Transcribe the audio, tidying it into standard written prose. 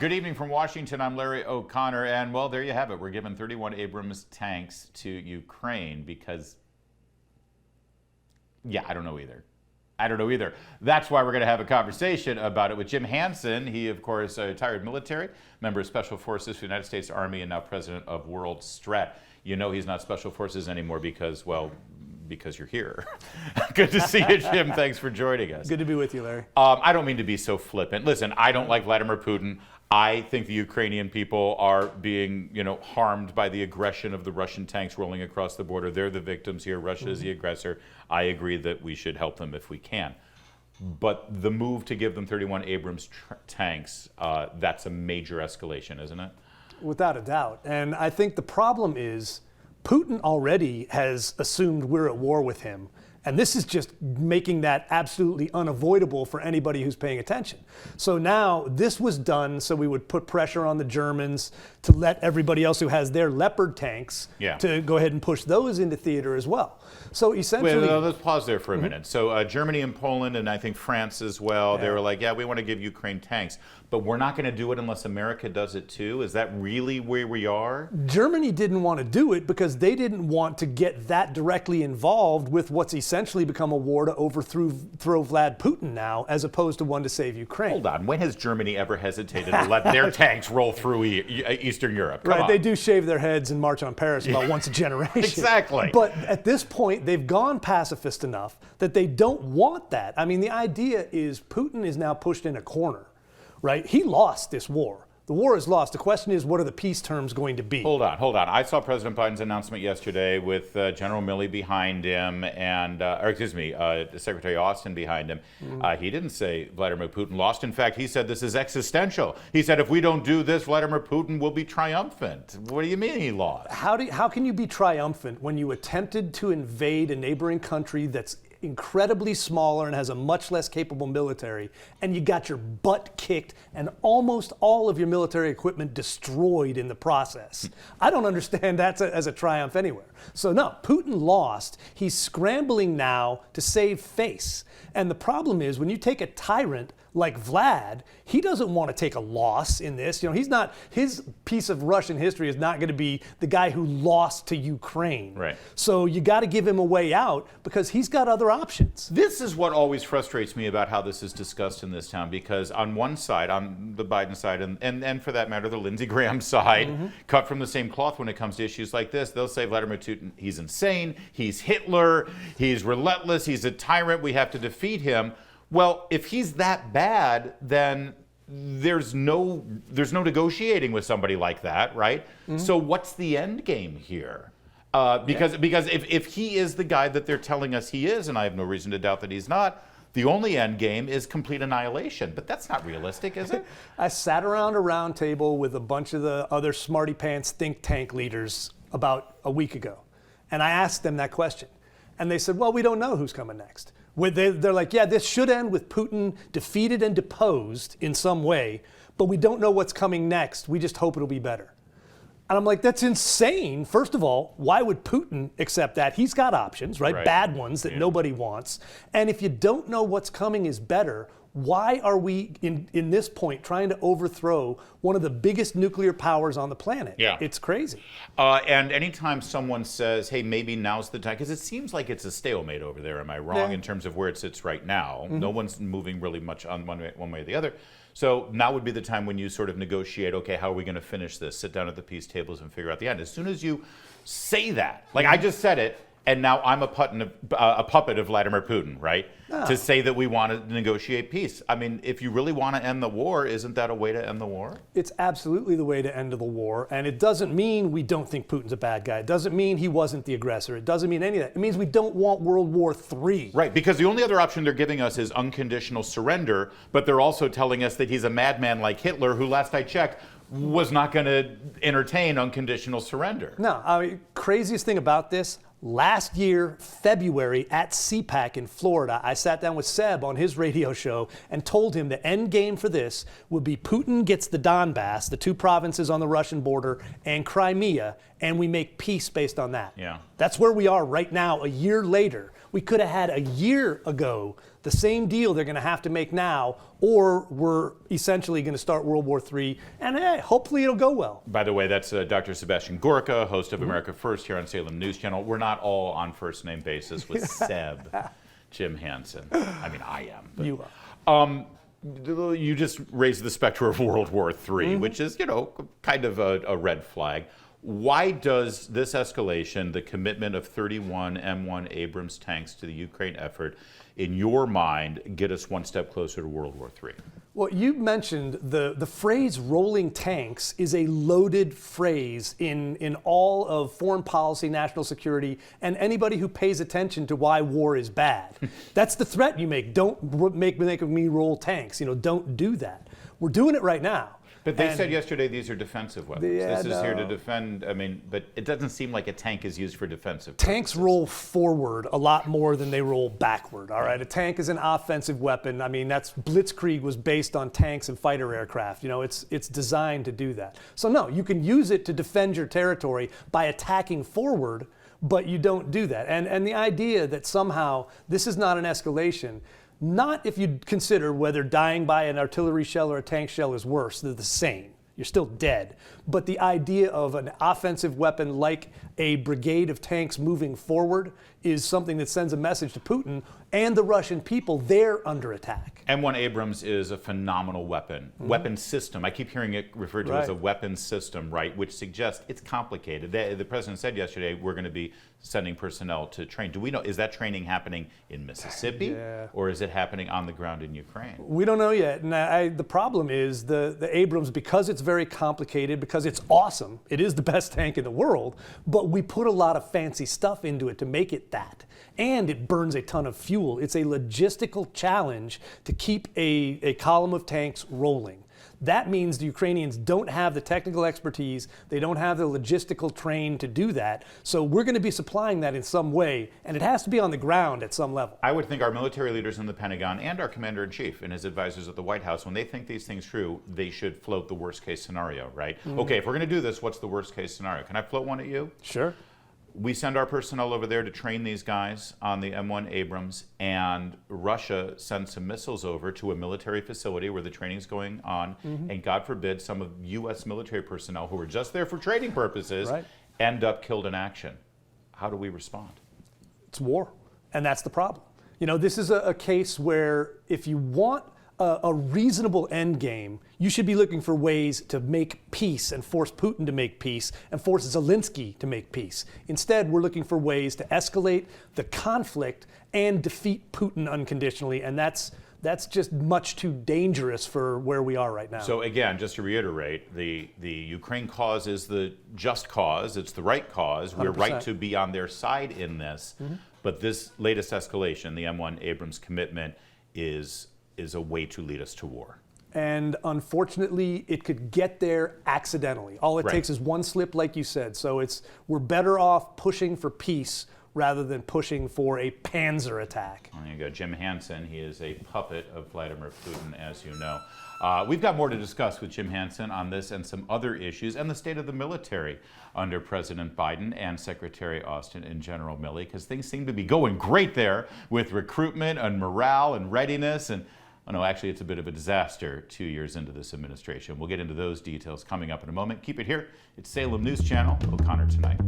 Good evening from Washington. I'm Larry O'Connor, and well, there you have it. We're giving 31 Abrams tanks to Ukraine because, yeah, I don't know either. That's why we're going to have a conversation about it with Jim Hanson. He, of course, a retired military member of Special Forces for the United States Army and now president of Worldstrat. You know he's not Special Forces anymore because, well, because you're here. Good to see you, Jim. Thanks for joining us. Good to be with you, Larry. I don't mean to be so flippant. Listen, I don't like Vladimir Putin. I think the Ukrainian people are being, harmed by the aggression of the Russian tanks rolling across the border. They're the victims here. Russia is the aggressor. I agree that we should help them if we can. But the move to give them 31 Abrams tanks, that's a major escalation, isn't it? Without a doubt. And I think the problem is Putin already has assumed we're at war with him. And this is just making that absolutely unavoidable for anybody who's paying attention. So now this was done so we would put pressure on the Germans to let everybody else who has their Leopard tanks to go ahead and push those into theater as well. So essentially... Wait, let's pause there for a minute. So Germany and Poland and I think France as well, they were like, yeah, we want to give Ukraine tanks, but we're not going to do it unless America does it too. Is that really where we are? Germany didn't want to do it because they didn't want to get that directly involved with what's essentially become a war to overthrow Vlad Putin now, as opposed to one to save Ukraine. Hold on. When has Germany ever hesitated to let their tanks roll through Eastern Europe? Come on. They do shave their heads and march on Paris about once a generation. Exactly. But at this point, they've gone pacifist enough that they don't want that. I mean, the idea is Putin is now pushed in a corner, right? He lost this war. The war is lost. The question is, what are the peace terms going to be? Hold on. I saw President Biden's announcement yesterday with General Milley behind him and, Secretary Austin behind him. He didn't say Vladimir Putin lost. In fact, he said this is existential. He said if we don't do this, Vladimir Putin will be triumphant. What do you mean he lost? How can you be triumphant when you attempted to invade a neighboring country that's incredibly smaller and has a much less capable military, and you got your butt kicked and almost all of your military equipment destroyed in the process? I don't understand that as a triumph anywhere. So no, Putin lost. He's scrambling now to save face. And the problem is when you take a tyrant like Vlad, he doesn't want to take a loss in this. He's not, his piece of Russian history is not going to be the guy who lost to Ukraine. Right. So you got to give him a way out because he's got other options. This is what always frustrates me about how this is discussed in this town, because on one side, on the Biden side, and for that matter, the Lindsey Graham side, cut from the same cloth when it comes to issues like this, they'll say Vladimir Putin, he's insane, he's Hitler, he's relentless, he's a tyrant, we have to defeat him. Well, if he's that bad, then there's no negotiating with somebody like that, right? So what's the end game here? Because if he is the guy that they're telling us he is, and I have no reason to doubt that he's not, the only end game is complete annihilation. But that's not realistic, is it? I sat around a round table with a bunch of the other smarty pants think tank leaders about a week ago, and I asked them that question. And they said, well, we don't know who's coming next. They're like, yeah, this should end with Putin defeated and deposed in some way, but we don't know what's coming next. We just hope it'll be better. And I'm like, that's insane. First of all, why would Putin accept that? He's got options, right? Bad ones that nobody wants. And if you don't know what's coming is better, why are we, in this point, trying to overthrow one of the biggest nuclear powers on the planet? Yeah. It's crazy. And anytime someone says, hey, maybe now's the time, because it seems like it's a stalemate over there, am I wrong, in terms of where it sits right now? No one's moving really much on one way or the other. So now would be the time when you sort of negotiate, okay, how are we going to finish this? Sit down at the peace tables and figure out the end. As soon as you say that, like I just said it, and now I'm a puppet of Vladimir Putin, right? To say that we want to negotiate peace. I mean, if you really want to end the war, isn't that a way to end the war? It's absolutely the way to end the war. And it doesn't mean we don't think Putin's a bad guy. It doesn't mean he wasn't the aggressor. It doesn't mean any of that. It means we don't want World War III. Right, because the only other option they're giving us is unconditional surrender, but they're also telling us that he's a madman like Hitler, who, last I checked, was not going to entertain unconditional surrender. No, I mean, craziest thing about this, last year, February, at CPAC in Florida, I sat down with Seb on his radio show and told him the end game for this would be Putin gets the Donbass, the two provinces on the Russian border, and Crimea, and we make peace based on that. Yeah. That's where we are right now, a year later. We could have had a year ago the same deal they're going to have to make now, or we're essentially going to start World War III, and hopefully it'll go well. By the way, that's Dr. Sebastian Gorka, host of America First here on Salem News Channel. We're not all on first name basis with Seb, Jim Hanson. I mean, I am. But, you are. You just raised the specter of World War III, which is, kind of a red flag. Why does this escalation, the commitment of 31 M1 Abrams tanks to the Ukraine effort, in your mind, get us one step closer to World War III? Well, you mentioned the phrase rolling tanks is a loaded phrase in all of foreign policy, national security, and anybody who pays attention to why war is bad. That's the threat you make. Don't make me roll tanks. Don't do that. We're doing it right now. But they said yesterday these are defensive weapons. Yeah, this is here to defend. But it doesn't seem like a tank is used for defensive purposes. Tanks roll forward a lot more than they roll backward, all right? A tank is an offensive weapon. I mean, that's Blitzkrieg was based on tanks and fighter aircraft. It's designed to do that. So no, you can use it to defend your territory by attacking forward, but you don't do that. And the idea that somehow this is not an escalation, not if you consider whether dying by an artillery shell or a tank shell is worse. They're the same. You're still dead. But the idea of an offensive weapon like a brigade of tanks moving forward is something that sends a message to Putin and the Russian people. They're under attack. M1 Abrams is a phenomenal weapon system. I keep hearing it referred to as a weapon system, right? Which suggests it's complicated. The president said yesterday we're going to be sending personnel to train. Do we know, is that training happening in Mississippi or is it happening on the ground in Ukraine? We don't know yet. And the problem is the Abrams, because it's very complicated, because it's awesome, it is the best tank in the world, but we put a lot of fancy stuff into it to make it that. And it burns a ton of fuel. It's a logistical challenge to keep a column of tanks rolling. That means the Ukrainians don't have the technical expertise, they don't have the logistical train to do that. So we're going to be supplying that in some way, and it has to be on the ground at some level. I would think our military leaders in the Pentagon and our commander-in-chief and his advisors at the White House, when they think these things through, they should float the worst-case scenario, right? Okay, if we're going to do this, what's the worst-case scenario? Can I float one at you? Sure. We send our personnel over there to train these guys on the M1 Abrams, and Russia sends some missiles over to a military facility where the training's going on, and God forbid some of U.S. military personnel who were just there for training purposes end up killed in action. How do we respond? It's war, and that's the problem. This is a case where if you want a reasonable end game, you should be looking for ways to make peace and force Putin to make peace and force Zelensky to make peace. Instead, we're looking for ways to escalate the conflict and defeat Putin unconditionally, and that's just much too dangerous for where we are right now. So again, just to reiterate, the Ukraine cause is the just cause. It's the right cause. 100%. We're right to be on their side in this. But this latest escalation, the M1 Abrams commitment, is a way to lead us to war. And unfortunately, it could get there accidentally. All it takes is one slip, like you said. So we're better off pushing for peace rather than pushing for a panzer attack. There you go, Jim Hanson. He is a puppet of Vladimir Putin, as you know. We've got more to discuss with Jim Hanson on this and some other issues, and the state of the military under President Biden and Secretary Austin and General Milley, because things seem to be going great there with recruitment and morale and readiness. And oh no, actually, it's a bit of a disaster 2 years into this administration. We'll get into those details coming up in a moment. Keep it here. It's Salem News Channel, O'Connor Tonight.